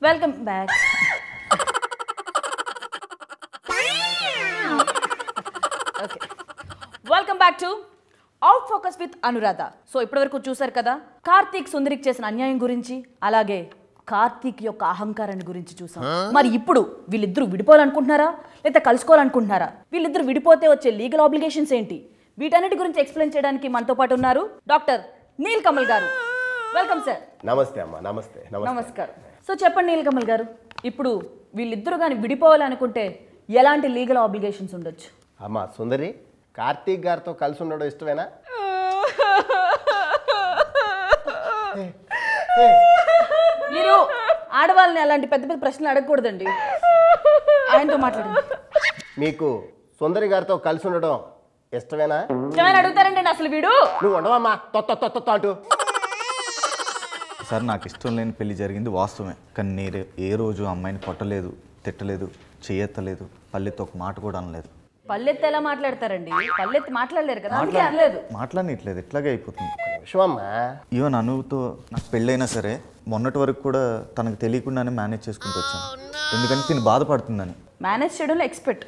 Welcome back. Okay, welcome back to out focus with Anuradha. So ఇప్పటివరకు చూసారు కదా కార్తీక్ సుందరికి చేసిన అన్యాయం గురించి, అలాగే కార్తీక్ యొక్క అహంకారాన్ని గురించి చూసాం. మరి ఇప్పుడు వీళ్ళిద్దరూ విడిపోవాలనుకుంటున్నారా లేదా కలుసుకోవాలనుకుంటున్నారా? వీళ్ళిద్దరూ విడిపోతే వచ్చే లీగల్ ఆబ్లిగేషన్స్ ఏంటి? వీటన్నిటి గురించి ఎక్స్ప్లెయిన్ చేయడానికి మనతో పాటు ఉన్నారు డాక్టర్ నీల్ కమల్ గారు. Welcome sir. నమస్తే అమ్మా. నమస్తే. నమస్కారం. సో చెప్పండి నీల్ కమల్ గారు, ఇప్పుడు వీళ్ళిద్దరూ కానీ విడిపోవాలనుకుంటే ఎలాంటి లీగల్ ఆబ్లిగేషన్స్ ఉండొచ్చు? అమ్మా సుందరి, కార్తీక్ గారితో కలిసి ఉండడం ఇష్టమేనా? మీరు ఆడవాళ్ళని అలాంటి పెద్ద పెద్ద ప్రశ్నలు అడగకూడదండి. ఆయనతో మాట్లాడండి. మీకు సుందరి గారితో కలిసి ఉండడం ఇష్టమేనా? ఏమైనా అడుగుతారండి అసలు వీడు? నువ్వు ఉండవమ్మా తొత్త అంటూ. సార్, నాకు ఇష్టం లేని పెళ్లి జరిగింది వాస్తవమే, కానీ నేను ఏ రోజు అమ్మాయిని కొట్టలేదు, తిట్టలేదు, చేయెత్తలేదు, పల్లెత్తి ఒక మాట కూడా అనలేదు. పల్లెత్తి ఎలా మాట్లాడతారండి? పల్లెత్తి మాట్లాడలేరు కదా, అందుకే అనలేదు. మాట్లాడనిట్లేదు, ఇట్లాగే అయిపోతుంది. విషమమ్మా, ఈవెన్ అనుతో నాకు పెళ్ళైనా సరే మొన్నటి వరకు కూడా తనకు తెలియకుండానే మేనేజ్ చేసుకుంటూ వచ్చాను, ఎందుకంటే తిని బాధపడుతుందని. మేనేజ్ చేయడంలో ఎక్స్పర్ట్.